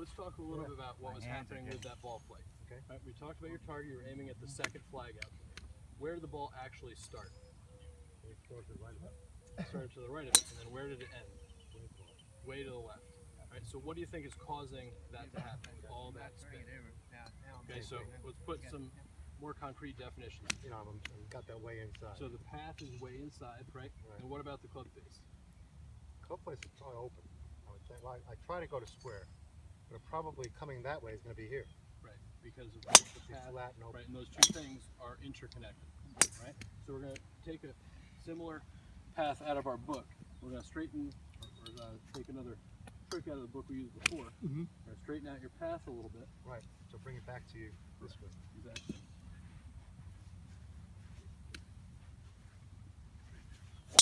let's talk a little bit about what was happening with that ball flight. Okay. Right, we talked about your target. You were aiming at the second flag out there. Where did the ball actually start? It goes to the right of it. It started to the right of it, and then where did it end? Way to the left. Right. So what do you think is causing that to happen with all that spin? Okay, so let's put some more concrete definitions. You know, I'm got that way inside. So the path is way inside, right? Right. And what about the club face? Club face is probably open. I would think. Well, I try to go to square, but probably coming that way is going to be here. Right, because of the path, Flat and open. right, and those two things are interconnected, right? So we're going to take a similar path out of our book. We're going to straighten, or we're going to take another trick out of the book we used before. We're going to straighten out your path a little bit. Right. So bring it back to you this way. Exactly.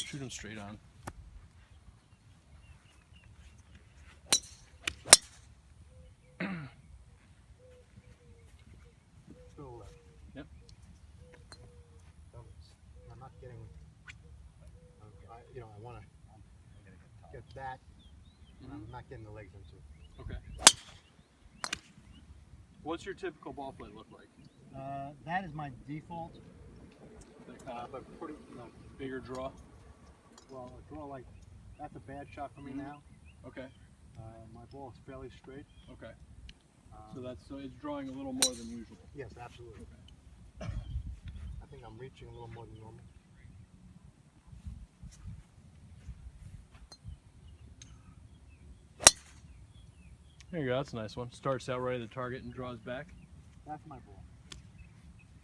Shoot them straight on. Still left. Yep. I'm not getting. I want to get that, and I'm not getting the legs into it. Okay. What's your typical ball flight look like? That is my default. But pretty, bigger draw. Well, a draw like that's a bad shot for me now. Okay. My ball is fairly straight. Okay. So it's drawing a little more than usual. Yes, absolutely. I think I'm reaching a little more than normal. There you go. That's a nice one. Starts out right at the target and draws back. That's my ball.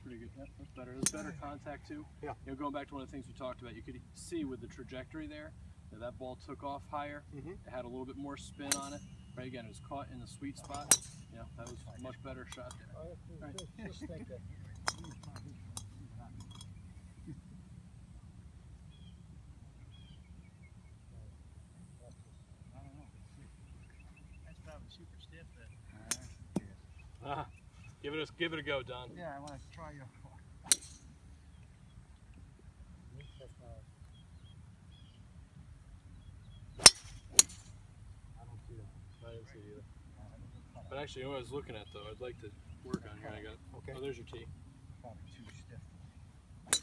Pretty good. Yep, that's better. That's better contact too. Yeah. Going back to one of the things we talked about, you could see with the trajectory there that ball took off higher. Mm-hmm. It had a little bit more spin on it. Right, again, it was caught in the sweet spot. Yeah, that was a much better shot there. Right. Just think that. I don't know. That's probably super stiff. Give it a go, Don. Yeah, I want to try your. I don't see that. I didn't see it either. But actually, what I was looking at though, I'd like to work on here. I got. Okay. Oh, there's your tee. Probably too stiff.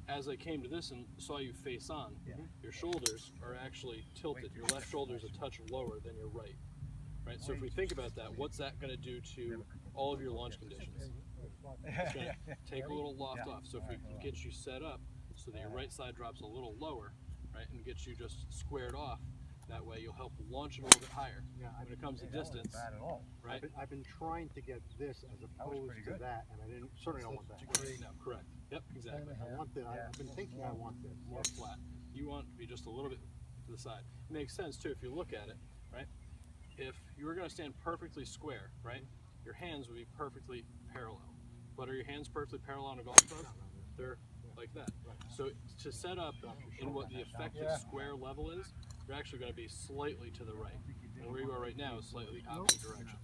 As I came to this and saw you face on, Yeah. your shoulders are actually tilted. Your left shoulder is a touch lower than your right. Right. So if we think about that, what's that going to do to all of your launch conditions? It's going to take a little loft off. So if we can get you set up so that your right side drops a little lower, right, and get you just squared off, that way you'll help launch it a little bit higher. Yeah, When it comes to distance, Bad at all. right? I've been trying to get this as opposed pretty to good. that, and I certainly don't want that. No, correct. Yep, exactly. I want this. I've been thinking I want this. More flat. You want to be just a little bit to the side. It makes sense too if you look at it, right? If you were going to stand perfectly square, right, your hands would be perfectly parallel. But are your hands perfectly parallel on a golf club? They're like that. So to set up in what the effective square level is, you're actually going to be slightly to the right. And where you are right now is slightly opposite direction.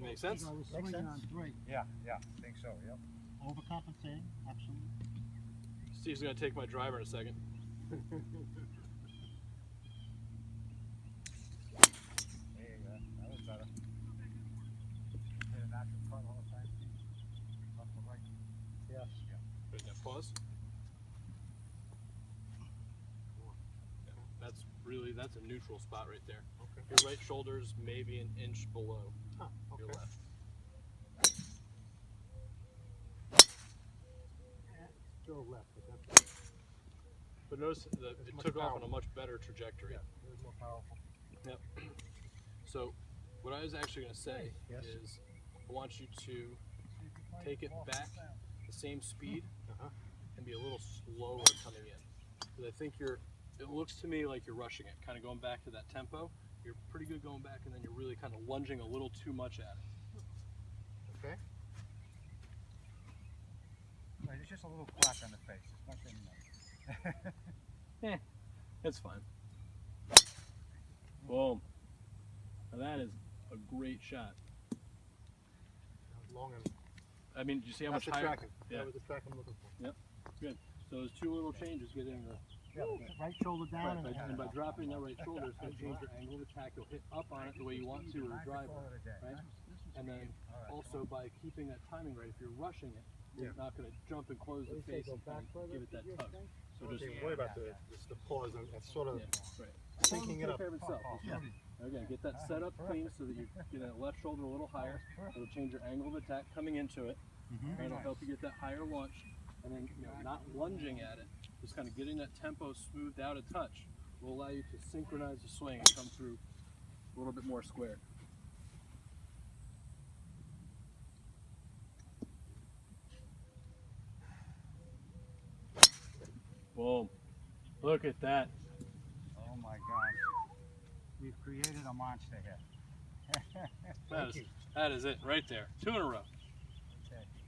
Make sense? I was swinging on three. Yeah, I think so, yep. Overcompensating, absolutely. Steve's going to take my driver in a second. There you go, that was better. Hit a natural cut all the time. Left to right. Yes. Good, now pause. That's a neutral spot right there. Okay. Your right shoulder's maybe an inch below Huh, okay. your left. Still left, but that's But notice that It's it much took off on a powerful. much better trajectory. it was more powerful. Yep. So what I was actually going to say Yes. is I want you to take it back the same speed Uh-huh. and be a little slower coming in. Because I think it looks to me like you're rushing it, kind of going back to that tempo. You're pretty good going back, and then you're really kind of lunging a little too much at it. Okay. Right, it's just a little crack on the face, it's nothing. It's fine. Boom. Now that is a great shot. That was long and I mean, do you see how that's much the higher? tracking. Yeah. That was the track I'm looking for. Good. So those two little changes get in the Right shoulder down. Right, and by dropping that right shoulder, it's going to change your angle of attack. You'll hit up on it the way you want to with a driver, right? And then also by keeping that timing right, if you're rushing it, you're not going to jump and close the face and kind of give it that tug. So Don't just even worry about just the pause and sort of right. syncing it Take up. care of itself. Again, get that set up clean so that you get that left shoulder a little higher. It'll change your angle of attack coming into it, and it'll help you get that higher launch. And then, not lunging at it, just kind of getting that tempo smoothed out a touch will allow you to synchronize the swing and come through a little bit more square. Boom. Look at that. Oh my God. We've created a monster here. That is it right there. 2 in a row.